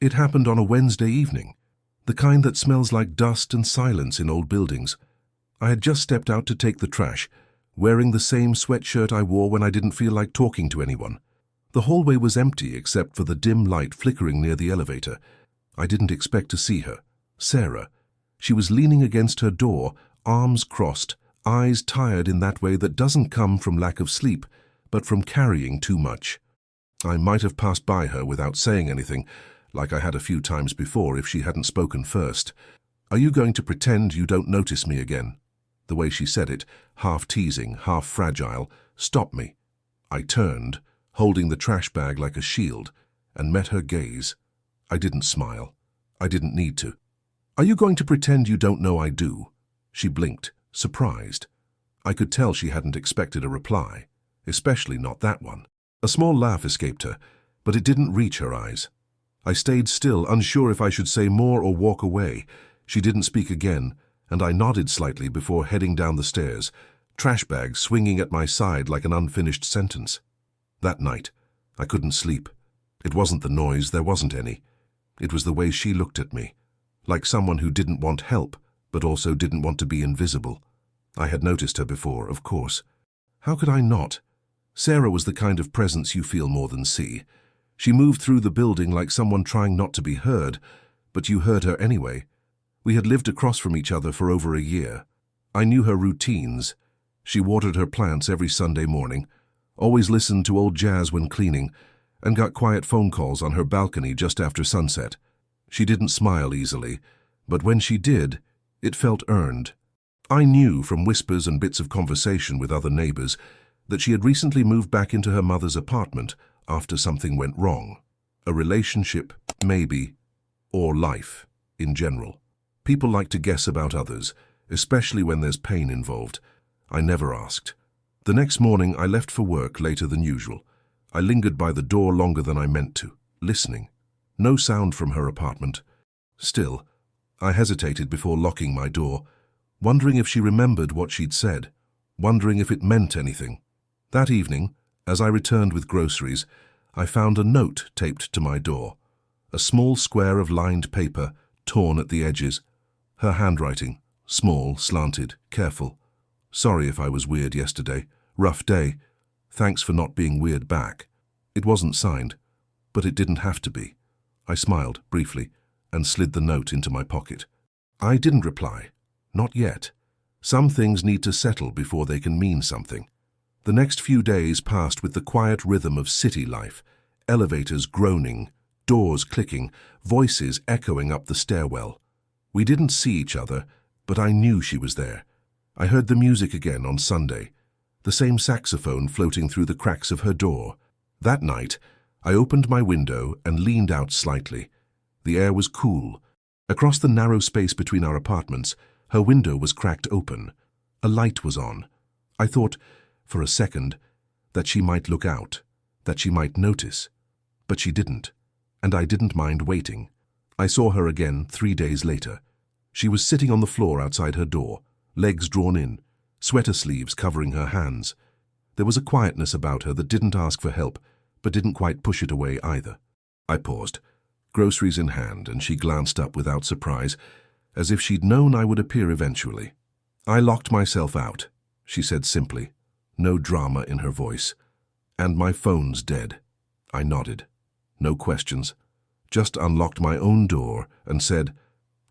It happened on a Wednesday evening, the kind that smells like dust and silence in old buildings. I had just stepped out to take the trash, wearing the same sweatshirt I wore when I didn't feel like talking to anyone. The hallway was empty except for the dim light flickering near the elevator. I didn't expect to see her. Sarah. She was leaning against her door, arms crossed, eyes tired in that way that doesn't come from lack of sleep, but from carrying too much. I might have passed by her without saying anything, like I had a few times before if she hadn't spoken first. "Are you going to pretend you don't notice me again?" The way she said it, half teasing, half fragile, stopped me. I turned, holding the trash bag like a shield, and met her gaze. I didn't smile. I didn't need to. "Are you going to pretend you don't know I do?" She blinked, surprised. I could tell she hadn't expected a reply, especially not that one. A small laugh escaped her, but it didn't reach her eyes. I stayed still, unsure if I should say more or walk away. She didn't speak again, and I nodded slightly before heading down the stairs, trash bag swinging at my side like an unfinished sentence. That night, I couldn't sleep. It wasn't the noise, there wasn't any. It was the way she looked at me, like someone who didn't want help, but also didn't want to be invisible. I had noticed her before, of course. How could I not? Sarah was the kind of presence you feel more than see. She moved through the building like someone trying not to be heard, but you heard her anyway. We had lived across from each other for over a year. I knew her routines. She watered her plants every Sunday morning, always listened to old jazz when cleaning, and got quiet phone calls on her balcony just after sunset. She didn't smile easily, but when she did, it felt earned. I knew from whispers and bits of conversation with other neighbors that she had recently moved back into her mother's apartment after something went wrong. A relationship, maybe, or life in general. People like to guess about others, especially when there's pain involved. I never asked. The next morning I left for work later than usual. I lingered by the door longer than I meant to, listening. No sound from her apartment. Still, I hesitated before locking my door, wondering if she remembered what she'd said, wondering if it meant anything. That evening, as I returned with groceries, I found a note taped to my door. A small square of lined paper, torn at the edges. Her handwriting, small, slanted, careful. "Sorry if I was weird yesterday. Rough day. Thanks for not being weird back." It wasn't signed, but it didn't have to be. I smiled briefly and slid the note into my pocket. I didn't reply. Not yet. Some things need to settle before they can mean something. The next few days passed with the quiet rhythm of city life, elevators groaning, doors clicking, voices echoing up the stairwell. We didn't see each other, but I knew she was there. I heard the music again on Sunday, the same saxophone floating through the cracks of her door. That night, I opened my window and leaned out slightly. The air was cool. Across the narrow space between our apartments, her window was cracked open. A light was on. I thought, for a second, that she might look out, that she might notice. But she didn't, and I didn't mind waiting. I saw her again 3 days later. She was sitting on the floor outside her door, legs drawn in, sweater sleeves covering her hands. There was a quietness about her that didn't ask for help, but didn't quite push it away either. I paused, groceries in hand, and she glanced up without surprise, as if she'd known I would appear eventually. "I locked myself out," she said simply, no drama in her voice. "And my phone's dead." I nodded. No questions. Just unlocked my own door and said,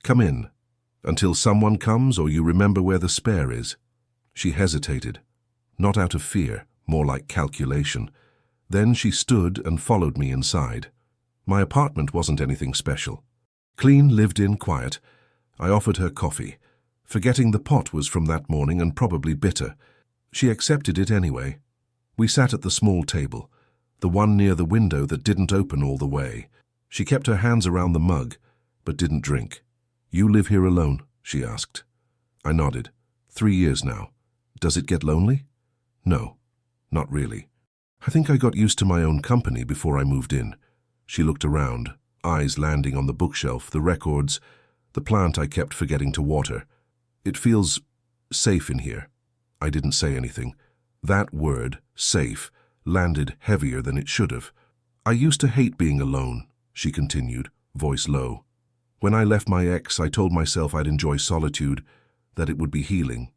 "Come in, until someone comes or you remember where the spare is." She hesitated, not out of fear, more like calculation. Then she stood and followed me inside. My apartment wasn't anything special. Clean, lived-in, quiet. I offered her coffee, forgetting the pot was from that morning and probably bitter. She accepted it anyway. We sat at the small table, the one near the window that didn't open all the way. She kept her hands around the mug, but didn't drink. "You live here alone?" she asked. I nodded. 3 years now. "Does it get lonely?" "No, not really. I think I got used to my own company before I moved in." She looked around, eyes landing on the bookshelf, the records, the plant I kept forgetting to water. "It feels safe in here." I didn't say anything. That word, safe, landed heavier than it should have. "I used to hate being alone," she continued, voice low. When I left my ex, I told myself I'd enjoy solitude, that it would be healing.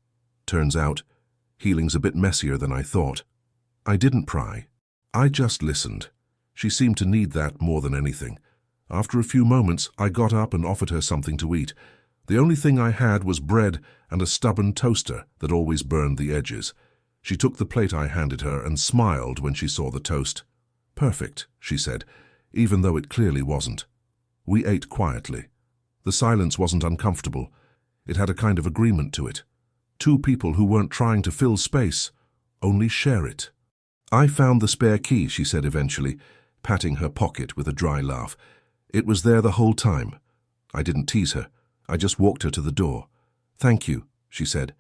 Turns out, healing's a bit messier than I thought. I didn't pry. I just listened. She seemed to need that more than anything. After a few moments, I got up and offered her something to eat. The only thing I had was bread and a stubborn toaster that always burned the edges. She took the plate I handed her and smiled when she saw the toast. "Perfect," she said, even though it clearly wasn't. We ate quietly. The silence wasn't uncomfortable. It had a kind of agreement to it. Two people who weren't trying to fill space, only share it. "I found the spare key," she said eventually, patting her pocket with a dry laugh. "It was there the whole time." I didn't tease her. I just walked her to the door. "Thank you," she said,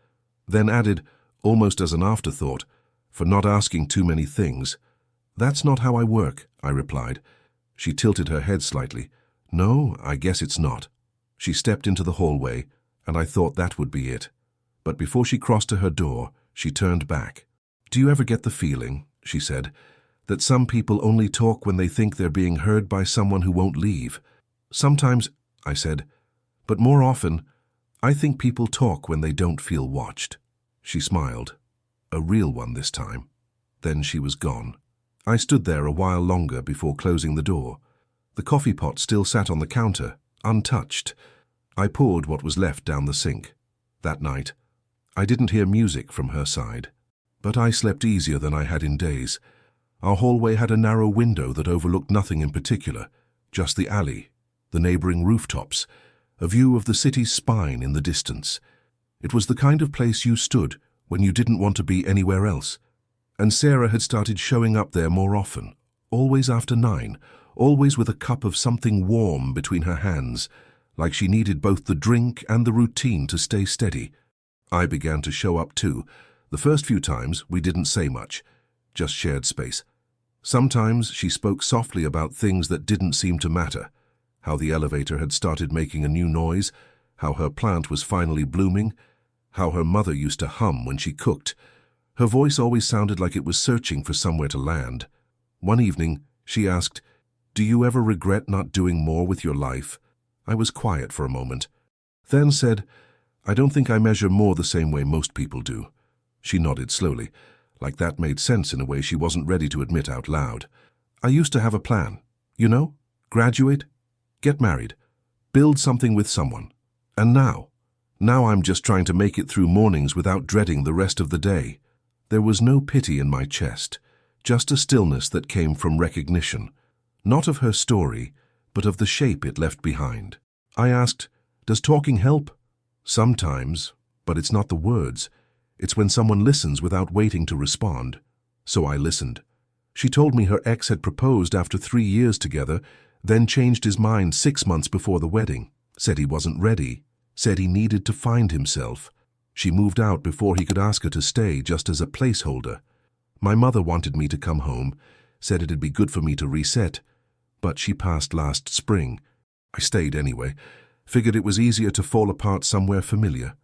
then added, almost as an afterthought, "for not asking too many things." "That's not how I work," I replied. She tilted her head slightly. "No, I guess it's not." She stepped into the hallway, and I thought that would be it. But before she crossed to her door, she turned back. "Do you ever get the feeling," she said, "that some people only talk when they think they're being heard by someone who won't leave?" "Sometimes," I said, "but more often, I think people talk when they don't feel watched." She smiled, a real one this time. Then she was gone. I stood there a while longer before closing the door. The coffee pot still sat on the counter, untouched. I poured what was left down the sink. That night, I didn't hear music from her side, but I slept easier than I had in days. Our hallway had a narrow window that overlooked nothing in particular, just the alley, the neighboring rooftops, a view of the city's spine in the distance. It was the kind of place you stood when you didn't want to be anywhere else. And Sarah had started showing up there more often, always after 9, always with a cup of something warm between her hands, like she needed both the drink and the routine to stay steady. I began to show up too. The first few times, we didn't say much, just shared space. Sometimes she spoke softly about things that didn't seem to matter, how the elevator had started making a new noise, how her plant was finally blooming, how her mother used to hum when she cooked. Her voice always sounded like it was searching for somewhere to land. One evening, she asked, "Do you ever regret not doing more with your life?" I was quiet for a moment, then said, "I don't think I measure more the same way most people do." She nodded slowly, like that made sense in a way she wasn't ready to admit out loud. "I used to have a plan, you know, graduate, get married, build something with someone. And now I'm just trying to make it through mornings without dreading the rest of the day." There was no pity in my chest, just a stillness that came from recognition, not of her story, but of the shape it left behind. I asked, "Does talking help?" "Sometimes, but it's not the words. It's when someone listens without waiting to respond." So I listened. She told me her ex had proposed after 3 years together, then changed his mind 6 months before the wedding, said he wasn't ready, said he needed to find himself. She moved out before he could ask her to stay, just as a placeholder. My mother wanted me to come home, said it'd be good for me to reset, but she passed last spring. I stayed anyway, figured it was easier to fall apart somewhere familiar.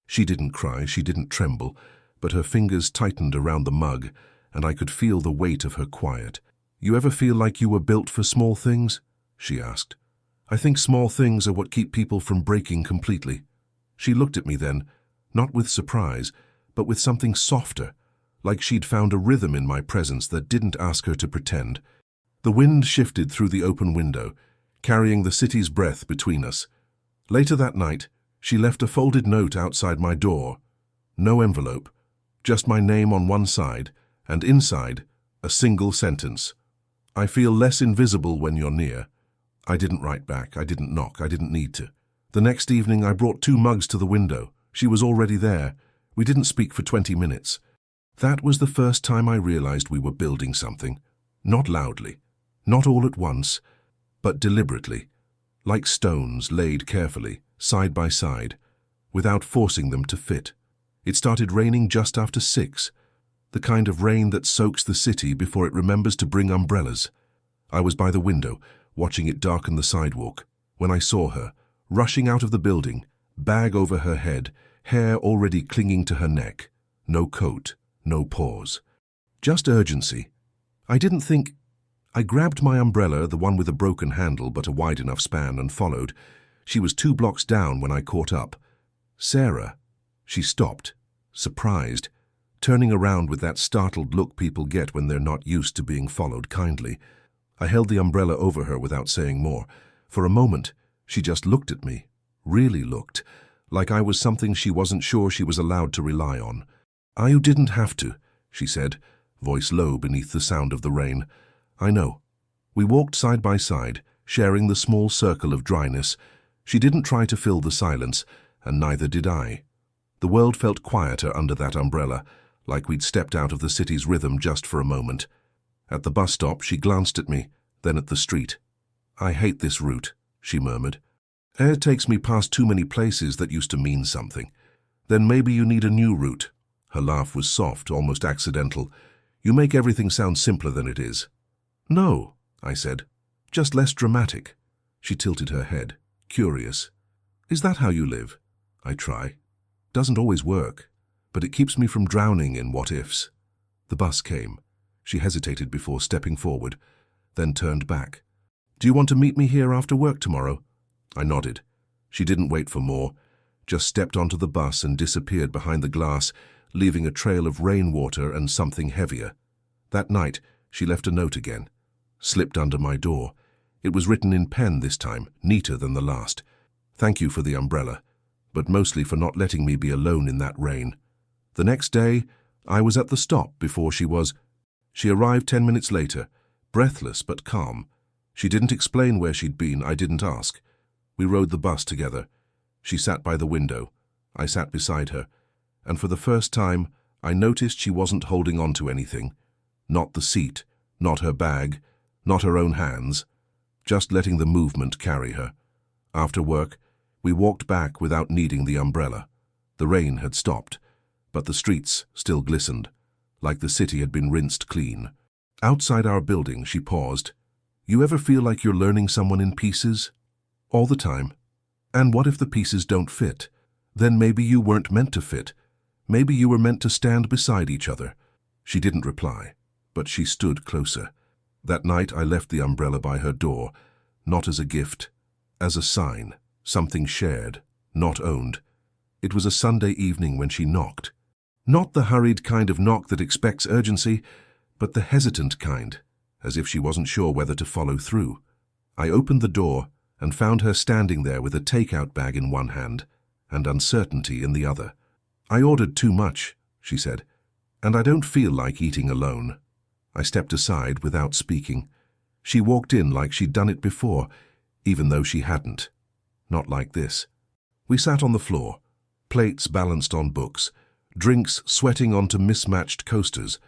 She didn't cry, she didn't tremble, but her fingers tightened around the mug, and I could feel the weight of her quiet. "You ever feel like you were built for small things?" she asked. "I think small things are what keep people from breaking completely." She looked at me then, not with surprise, but with something softer, like she'd found a rhythm in my presence that didn't ask her to pretend. The wind shifted through the open window, carrying the city's breath between us. Later that night, she left a folded note outside my door. No envelope, just my name on one side, and inside, a single sentence. "I feel less invisible when you're near." I didn't write back, I didn't knock, I didn't need to. The next evening, I brought 2 mugs to the window. She was already there. We didn't speak for 20 minutes. That was the first time I realized we were building something. Not loudly, not all at once, but deliberately, like stones laid carefully, side by side, without forcing them to fit. It started raining just after 6, the kind of rain that soaks the city before it remembers to bring umbrellas. I was by the window, watching it darken the sidewalk, when I saw her, rushing out of the building, bag over her head, hair already clinging to her neck. No coat, no pause. Just urgency. I I grabbed my umbrella, the one with a broken handle but a wide enough span, and followed. She was 2 blocks down when I caught up. Sarah. She stopped, surprised, turning around with that startled look people get when they're not used to being followed kindly. I held the umbrella over her without saying more. For a moment, she just looked at me, really looked, like I was something she wasn't sure she was allowed to rely on. "You didn't have to," she said, voice low beneath the sound of the rain. "I know." We walked side by side, sharing the small circle of dryness. She didn't try to fill the silence, and neither did I. The world felt quieter under that umbrella, like we'd stepped out of the city's rhythm just for a moment. At the bus stop, she glanced at me, then at the street. "I hate this route," she murmured. "It takes me past too many places that used to mean something." "Then maybe you need a new route." Her laugh was soft, almost accidental. "You make everything sound simpler than it is." "No," I said. "Just less dramatic." She tilted her head, curious. "Is that how you live?" I try. "Doesn't always work, but it keeps me from drowning in what-ifs." The bus came. She hesitated before stepping forward, then turned back. "Do you want to meet me here after work tomorrow?" I nodded. She didn't wait for more, just stepped onto the bus and disappeared behind the glass, leaving a trail of rainwater and something heavier. That night, she left a note again. Slipped under my door. It was written in pen this time, neater than the last. "Thank you for the umbrella, but mostly for not letting me be alone in that rain." The next day, I was at the stop before she was. She arrived 10 minutes later, breathless but calm. She didn't explain where she'd been, I didn't ask. We rode the bus together. She sat by the window. I sat beside her, and for the first time, I noticed she wasn't holding on to anything. Not the seat, not her bag, not her own hands, just letting the movement carry her. After work, we walked back without needing the umbrella. The rain had stopped, but the streets still glistened, like the city had been rinsed clean. Outside our building, she paused. "You ever feel like you're learning someone in pieces?" "All the time." "And what if the pieces don't fit? Then maybe you weren't meant to fit. Maybe you were meant to stand beside each other." She didn't reply, but she stood closer. That night I left the umbrella by her door, not as a gift, as a sign, something shared, not owned. It was a Sunday evening when she knocked. Not the hurried kind of knock that expects urgency, but the hesitant kind, as if she wasn't sure whether to follow through. I opened the door and found her standing there with a takeout bag in one hand and uncertainty in the other. "I ordered too much," she said, "and I don't feel like eating alone." I stepped aside without speaking. She walked in like she'd done it before, even though she hadn't. Not like this. We sat on the floor, plates balanced on books, drinks sweating onto mismatched coasters.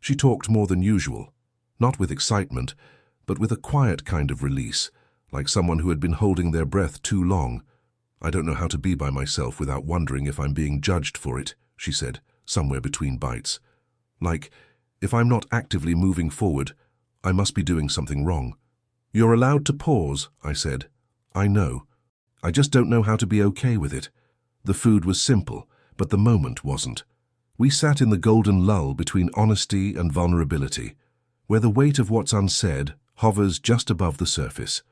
She talked more than usual, not with excitement, but with a quiet kind of release, like someone who had been holding their breath too long. "I don't know how to be by myself without wondering if I'm being judged for it," she said, somewhere between bites. "Like, if I'm not actively moving forward, I must be doing something wrong." "You're allowed to pause," I said. "I know. I just don't know how to be okay with it." The food was simple, but the moment wasn't. We sat in the golden lull between honesty and vulnerability, where the weight of what's unsaid hovers just above the surface.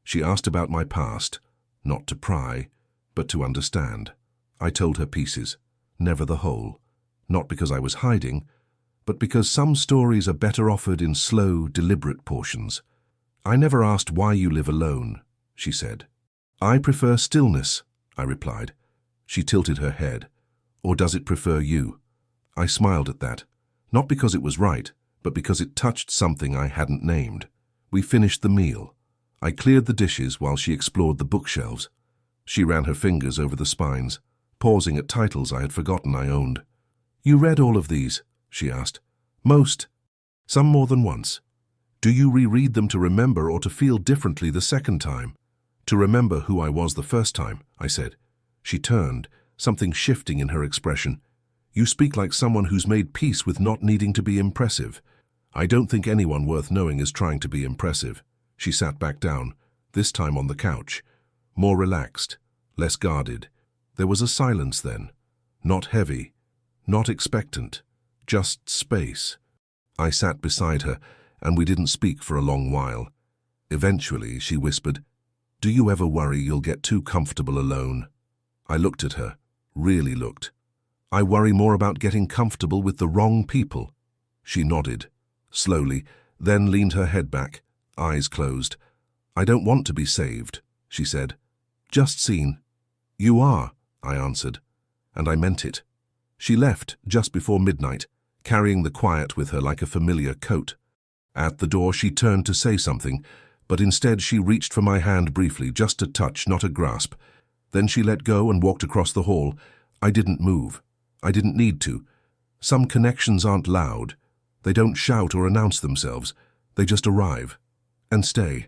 She asked about my past, not to pry, but to understand. I told her pieces, never the whole, not because I was hiding, but because some stories are better offered in slow, deliberate portions. "I never asked why you live alone," she said. "I prefer stillness," I replied. She tilted her head. "Or does it prefer you?" I smiled at that, not because it was right, but because it touched something I hadn't named. We finished the meal. I cleared the dishes while she explored the bookshelves. She ran her fingers over the spines, pausing at titles I had forgotten I owned. "You read all of these?" she asked. "Most. Some more than once. Do you reread them to remember or to feel differently the second time?" "To remember who I was the first time," I said. She turned, something shifting in her expression. "You speak like someone who's made peace with not needing to be impressive." "I don't think anyone worth knowing is trying to be impressive." She sat back down, this time on the couch, more relaxed, less guarded. There was a silence then, not heavy, not expectant, just space. I sat beside her, and we didn't speak for a long while. Eventually, she whispered, "Do you ever worry you'll get too comfortable alone?" I looked at her, really looked. "I worry more about getting comfortable with the wrong people." She nodded, slowly, then leaned her head back, eyes closed. "I don't want to be saved," she said. "Just seen." "You are," I answered, and I meant it. She left just before midnight, carrying the quiet with her like a familiar coat. At the door she turned to say something, but instead she reached for my hand briefly, just a touch, not a grasp. Then she let go and walked across the hall. I didn't move. I didn't need to. Some connections aren't loud. They don't shout or announce themselves. They just arrive and stay.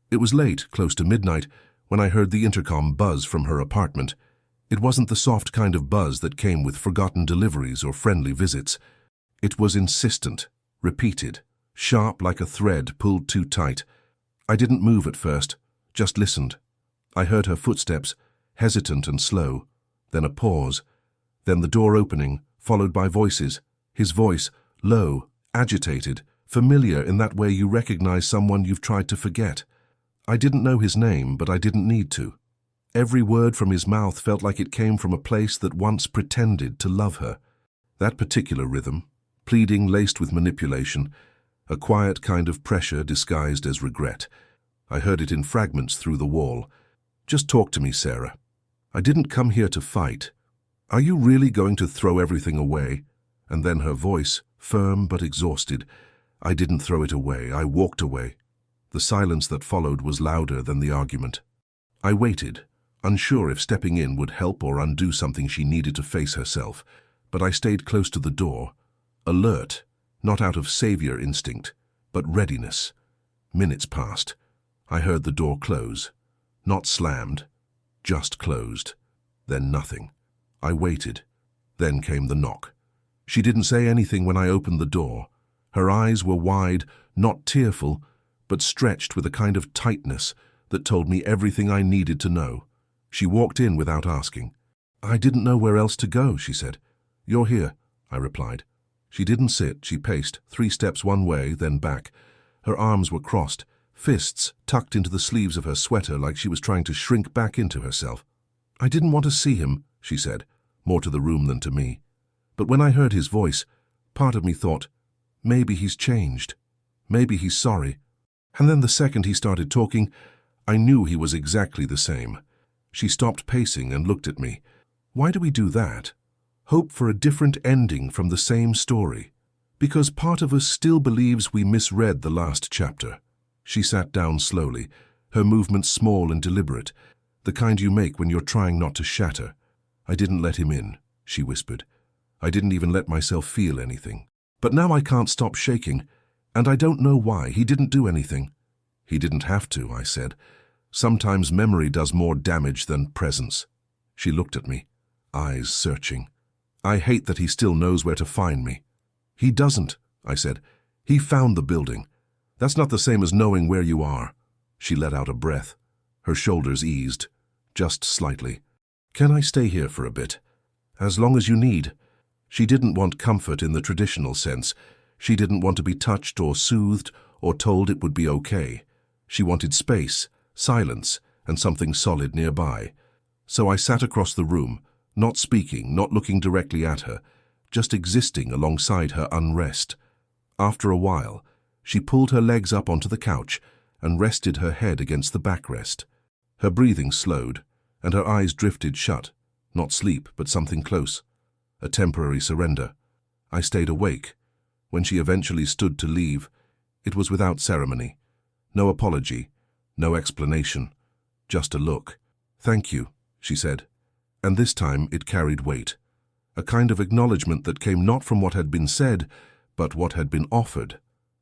It was late, close to midnight, when I heard the intercom buzz from her apartment. It wasn't the soft kind of buzz that came with forgotten deliveries or friendly visits. It was insistent, repeated, sharp like a thread pulled too tight. I didn't move at first, just listened. I heard her footsteps, hesitant and slow, then a pause, then the door opening, followed by voices. His voice, low, agitated, familiar in that way you recognize someone you've tried to forget. I didn't know his name, but I didn't need to. Every word from his mouth felt like it came from a place that once pretended to love her. That particular rhythm, pleading laced with manipulation, a quiet kind of pressure disguised as regret. I heard it in fragments through the wall. "Just talk to me, Sarah. I didn't come here to fight. Are you really going to throw everything away?" And then her voice, firm but exhausted. I didn't throw it away. I walked away. The silence that followed was louder than the argument. I waited, unsure if stepping in would help or undo something she needed to face herself, but I stayed close to the door, alert, not out of savior instinct, but readiness. Minutes passed. I heard the door close. Not slammed, just closed. Then nothing. I waited. Then came the knock. She didn't say anything when I opened the door. Her eyes were wide, not tearful, but stretched with a kind of tightness that told me everything I needed to know. She walked in without asking. "I didn't know where else to go," she said. "You're here," I replied. She didn't sit. She paced, 3 steps one way, then back. Her arms were crossed, fists tucked into the sleeves of her sweater like she was trying to shrink back into herself. "I didn't want to see him," she said, more to the room than to me. But when I heard his voice, part of me thought, maybe he's changed. Maybe he's sorry. And then the second he started talking, I knew he was exactly the same. She stopped pacing and looked at me. Why do we do that? Hope for a different ending from the same story. Because part of us still believes we misread the last chapter. She sat down slowly, her movements small and deliberate, the kind you make when you're trying not to shatter. "I didn't let him in," she whispered. "I didn't even let myself feel anything. But now I can't stop shaking, and I don't know why. He didn't do anything." "He didn't have to," I said. "Sometimes memory does more damage than presence." She looked at me, eyes searching. "I hate that he still knows where to find me." "He doesn't," I said. "He found the building. That's not the same as knowing where you are." She let out a breath. Her shoulders eased, just slightly. "Can I stay here for a bit? As long as you need." She didn't want comfort in the traditional sense. She didn't want to be touched or soothed or told it would be okay. She wanted space, silence, and something solid nearby. So I sat across the room, not speaking, not looking directly at her, just existing alongside her unrest. After a while, she pulled her legs up onto the couch and rested her head against the backrest. Her breathing slowed, and her eyes drifted shut. Not sleep, but something close. A temporary surrender. I stayed awake. When she eventually stood to leave, it was without ceremony. No apology, no explanation, just a look. "Thank you," she said. And this time it carried weight. A kind of acknowledgement that came not from what had been said, but what had been offered.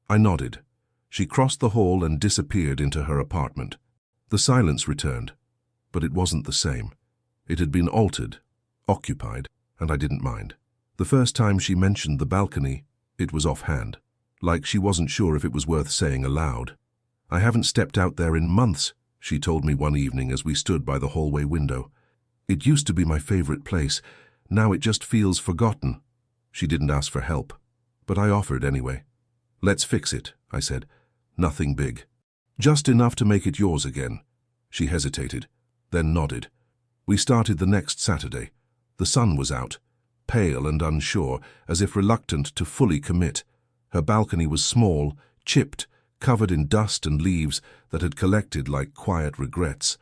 I nodded. She crossed the hall and disappeared into her apartment. The silence returned, but it wasn't the same. It had been altered, occupied, and I didn't mind. The first time she mentioned the balcony, it was offhand, like she wasn't sure if it was worth saying aloud. "I haven't stepped out there in months," she told me one evening as we stood by the hallway window. "It used to be my favorite place. Now it just feels forgotten." She didn't ask for help, but I offered anyway. Let's fix it, I said. Nothing big. Just enough to make it yours again. She hesitated, then nodded. We started the next Saturday. The sun was out, pale and unsure, as if reluctant to fully commit. Her balcony was small, chipped, covered in dust and leaves that had collected like quiet regrets.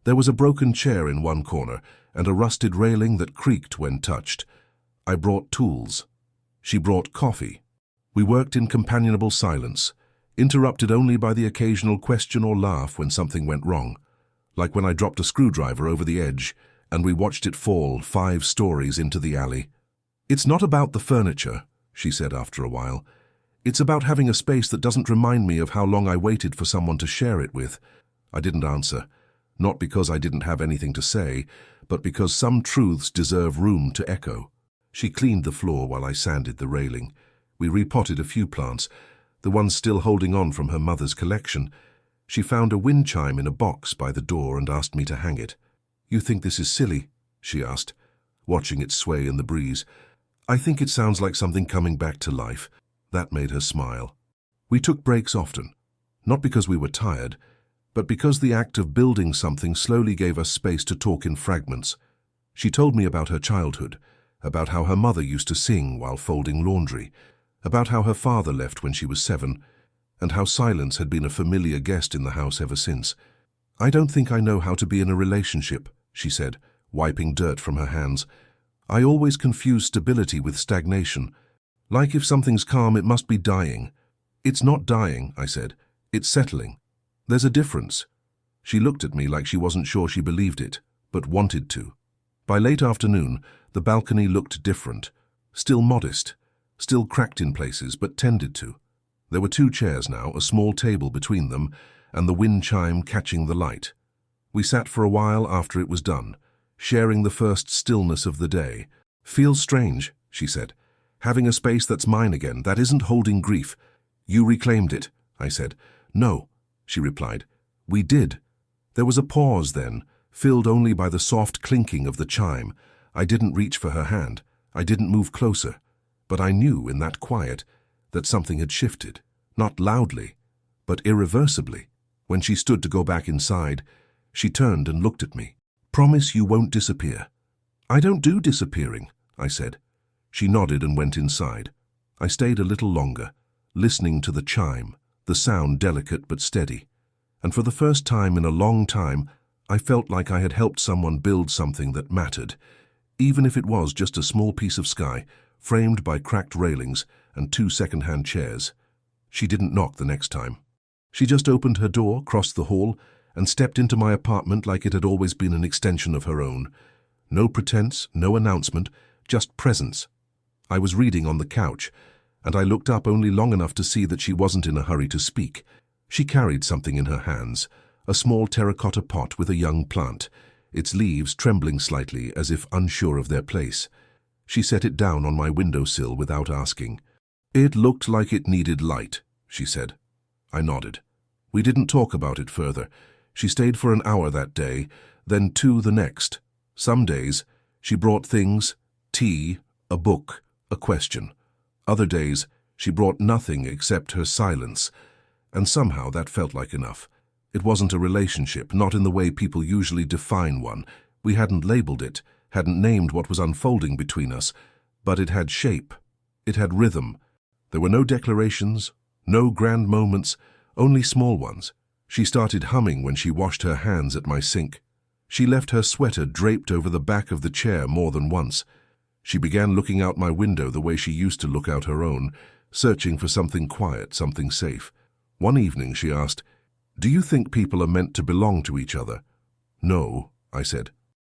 There was a broken chair in one corner and a rusted railing that creaked when touched. I brought tools. She brought coffee. We worked in companionable silence, interrupted only by the occasional question or laugh when something went wrong, like when I dropped a screwdriver over the edge and we watched it fall 5 stories into the alley. "It's not about the furniture," she said after a while. "It's about having a space that doesn't remind me of how long I waited for someone to share it with." I didn't answer, not because I didn't have anything to say, but because some truths deserve room to echo. She cleaned the floor while I sanded the railing. We repotted a few plants, the ones still holding on from her mother's collection. She found a wind chime in a box by the door and asked me to hang it. "You think this is silly?" she asked, watching it sway in the breeze. "I think it sounds like something coming back to life." That made her smile. We took breaks often, not because we were tired, but because the act of building something slowly gave us space to talk in fragments. She told me about her childhood, about how her mother used to sing while folding laundry, about how her father left when she was 7, and how silence had been a familiar guest in the house ever since. "I don't think I know how to be in a relationship," she said, wiping dirt from her hands. "I always confuse stability with stagnation. Like if something's calm, it must be dying." "It's not dying," I said. "It's settling. There's a difference." She looked at me like she wasn't sure she believed it, but wanted to. By late afternoon, the balcony looked different, still modest, still cracked in places, but tended to. There were 2 chairs now, a small table between them, and the wind chime catching the light. We sat for a while after it was done, sharing the first stillness of the day. "Feels strange," she said. "Having a space that's mine again, that isn't holding grief." "You reclaimed it," I said. "No," she replied. "We did." There was a pause then, filled only by the soft clinking of the chime. I didn't reach for her hand. I didn't move closer. But I knew in that quiet that something had shifted, not loudly, but irreversibly. When she stood to go back inside, she turned and looked at me. "Promise you won't disappear." "I don't do disappearing," I said. She nodded and went inside. I stayed a little longer, listening to the chime, the sound delicate but steady. And for the first time in a long time, I felt like I had helped someone build something that mattered, even if it was just a small piece of sky, framed by cracked railings and 2 second-hand chairs. She didn't knock the next time. She just opened her door, crossed the hall, and stepped into my apartment like it had always been an extension of her own. No pretense, no announcement, just presence. I was reading on the couch, and I looked up only long enough to see that she wasn't in a hurry to speak. She carried something in her hands, a small terracotta pot with a young plant, its leaves trembling slightly as if unsure of their place. She set it down on my windowsill without asking. "It looked like it needed light," she said. I nodded. We didn't talk about it further. She stayed for an hour that day, then 2 the next. Some days, she brought things, tea, a book, a question. Other days, she brought nothing except her silence, and somehow that felt like enough. It wasn't a relationship, not in the way people usually define one. We hadn't labeled it, hadn't named what was unfolding between us, but it had shape. It had rhythm. There were no declarations, no grand moments, only small ones. She started humming when she washed her hands at my sink. She left her sweater draped over the back of the chair more than once. She began looking out my window the way she used to look out her own, searching for something quiet, something safe. One evening she asked, "Do you think people are meant to belong to each other?" "No," I said.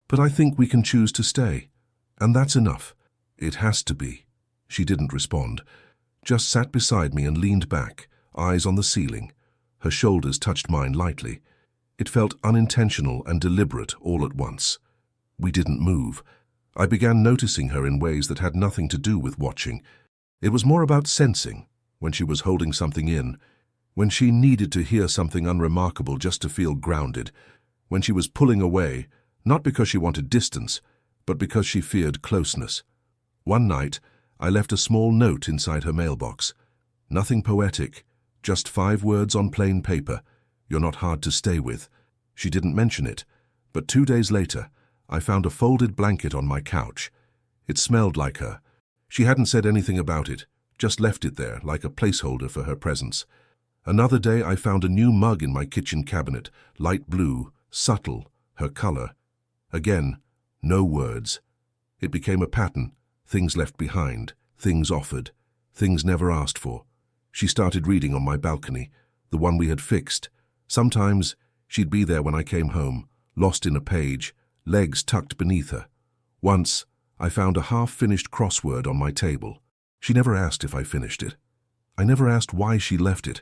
"But I think we can choose to stay. And that's enough. It has to be." She didn't respond, just sat beside me and leaned back, eyes on the ceiling. Her shoulders touched mine lightly. It felt unintentional and deliberate all at once. We didn't move. I began noticing her in ways that had nothing to do with watching. It was more about sensing, when she was holding something in, when she needed to hear something unremarkable just to feel grounded, when she was pulling away, not because she wanted distance, but because she feared closeness. One night, I left a small note inside her mailbox. Nothing poetic, just 5 words on plain paper. You're not hard to stay with. She didn't mention it, but 2 days later, I found a folded blanket on my couch. It smelled like her. She hadn't said anything about it, just left it there like a placeholder for her presence. Another day I found a new mug in my kitchen cabinet, light blue, subtle, her color. Again, no words. It became a pattern, things left behind, things offered, things never asked for. She started reading on my balcony, the one we had fixed. Sometimes she'd be there when I came home, lost in a page, legs tucked beneath her. Once, I found a half-finished crossword on my table. She never asked if I finished it. I never asked why she left it.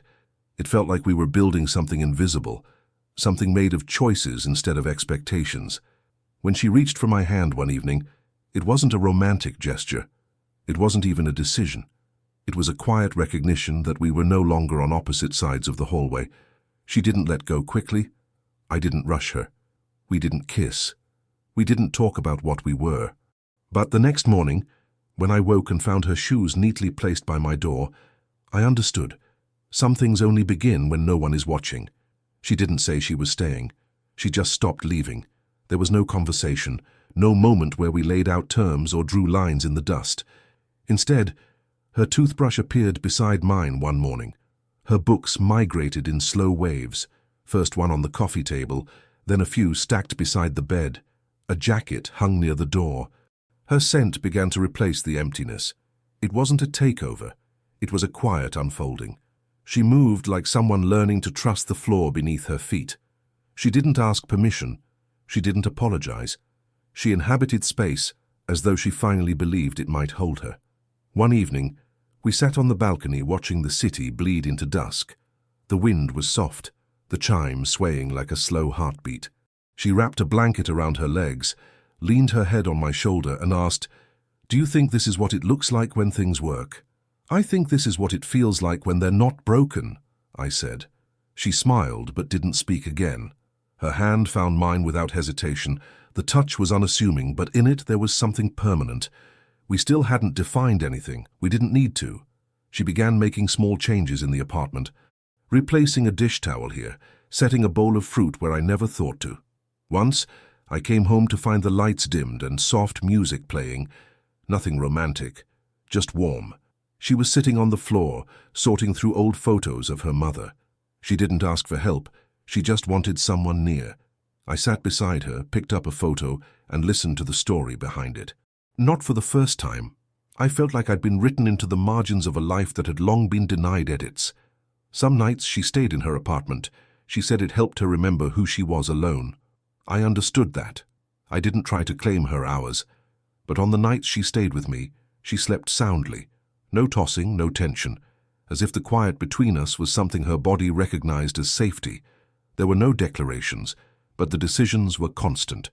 It felt like we were building something invisible, something made of choices instead of expectations. When she reached for my hand one evening, it wasn't a romantic gesture. It wasn't even a decision. It was a quiet recognition that we were no longer on opposite sides of the hallway. She didn't let go quickly. I didn't rush her. We didn't kiss. We didn't talk about what we were. But the next morning, when I woke and found her shoes neatly placed by my door, I understood. Some things only begin when no one is watching. She didn't say she was staying. She just stopped leaving. There was no conversation, no moment where we laid out terms or drew lines in the dust. Instead, her toothbrush appeared beside mine one morning. Her books migrated in slow waves, first one on the coffee table, then a few stacked beside the bed. A jacket hung near the door. Her scent began to replace the emptiness. It wasn't a takeover. It was a quiet unfolding. She moved like someone learning to trust the floor beneath her feet. She didn't ask permission. She didn't apologize. She inhabited space as though she finally believed it might hold her. One evening, we sat on the balcony watching the city bleed into dusk. The wind was soft, the chime swaying like a slow heartbeat. She wrapped a blanket around her legs, leaned her head on my shoulder and asked, "Do you think this is what it looks like when things work?" "I think this is what it feels like when they're not broken," I said. She smiled but didn't speak again. Her hand found mine without hesitation. The touch was unassuming, but in it there was something permanent. We still hadn't defined anything. We didn't need to. She began making small changes in the apartment, replacing a dish towel here, setting a bowl of fruit where I never thought to. Once, I came home to find the lights dimmed and soft music playing. Nothing romantic, just warm. She was sitting on the floor, sorting through old photos of her mother. She didn't ask for help. She just wanted someone near. I sat beside her, picked up a photo, and listened to the story behind it. Not for the first time. I felt like I'd been written into the margins of a life that had long been denied edits. Some nights she stayed in her apartment. She said it helped her remember who she was alone. I understood that. I didn't try to claim her hours. But on the nights she stayed with me, she slept soundly. No tossing, no tension. As if the quiet between us was something her body recognized as safety. There were no declarations, but the decisions were constant.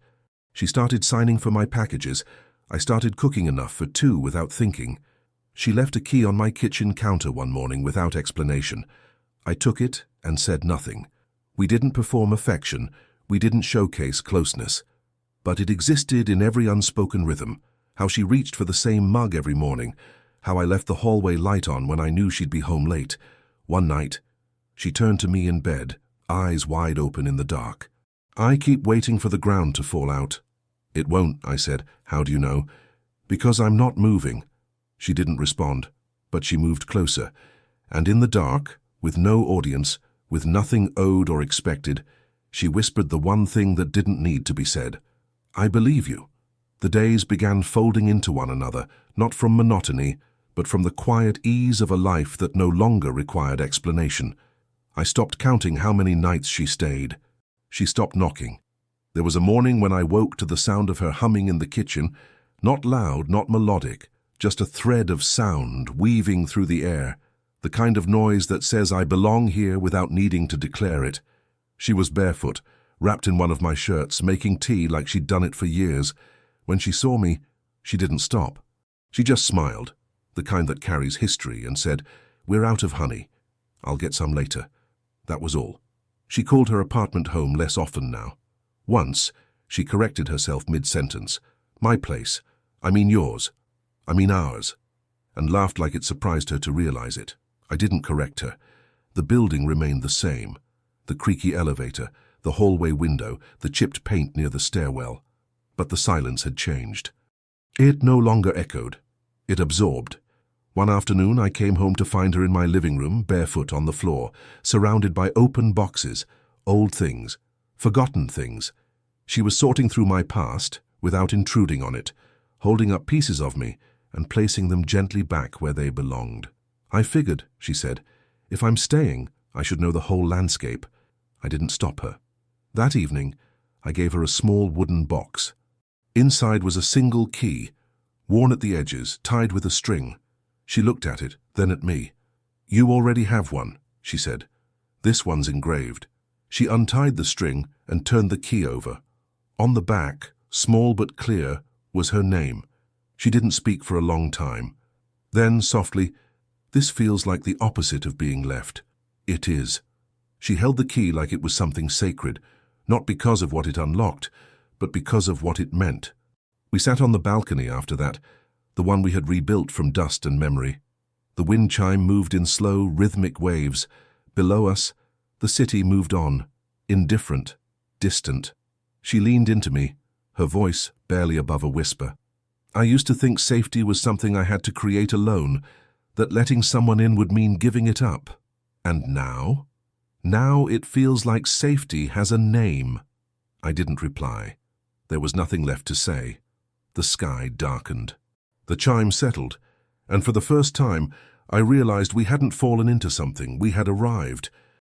She started signing for my packages. I started cooking enough for 2 without thinking. She left a key on my kitchen counter one morning without explanation. I took it and said nothing. We didn't perform affection. We didn't showcase closeness. But it existed in every unspoken rhythm. How she reached for the same mug every morning. How I left the hallway light on when I knew she'd be home late. One night, she turned to me in bed, eyes wide open in the dark. "I keep waiting for the ground to fall out." "It won't," I said. "How do you know?" "Because I'm not moving." She didn't respond, but she moved closer. And in the dark, with no audience, with nothing owed or expected, she whispered the one thing that didn't need to be said. "I believe you." The days began folding into one another, not from monotony, but from the quiet ease of a life that no longer required explanation. I stopped counting how many nights she stayed. She stopped knocking. There was a morning when I woke to the sound of her humming in the kitchen, not loud, not melodic, just a thread of sound weaving through the air, the kind of noise that says I belong here without needing to declare it. She was barefoot, wrapped in one of my shirts, making tea like she'd done it for years. When she saw me, she didn't stop. She just smiled, the kind that carries history, and said, "We're out of honey. I'll get some later." That was all. She called her apartment home less often now. Once, she corrected herself mid-sentence. "My place. I mean yours. I mean ours," and laughed like it surprised her to realize it. I didn't correct her. The building remained the same. The creaky elevator, the hallway window, the chipped paint near the stairwell. But the silence had changed. It no longer echoed. It absorbed. One afternoon I came home to find her in my living room, barefoot on the floor, surrounded by open boxes, old things, forgotten things. She was sorting through my past, without intruding on it, holding up pieces of me and placing them gently back where they belonged. "I figured," she said, "if I'm staying, I should know the whole landscape." I didn't stop her. That evening, I gave her a small wooden box. Inside was a single key, worn at the edges, tied with a string. She looked at it, then at me. "You already have one," she said. "This one's engraved." She untied the string and turned the key over. On the back, small but clear, was her name. She didn't speak for a long time. Then, softly, "This feels like the opposite of being left." "It is." She held the key like it was something sacred, not because of what it unlocked, but because of what it meant. We sat on the balcony after that, the one we had rebuilt from dust and memory. The wind chime moved in slow, rhythmic waves. Below us, the city moved on, indifferent, distant. She leaned into me, her voice barely above a whisper. "I used to think safety was something I had to create alone, that letting someone in would mean giving it up. And now? Now it feels like safety has a name." I didn't reply. There was nothing left to say. The sky darkened. The chime settled, and for the first time, I realized we hadn't fallen into something. We had arrived.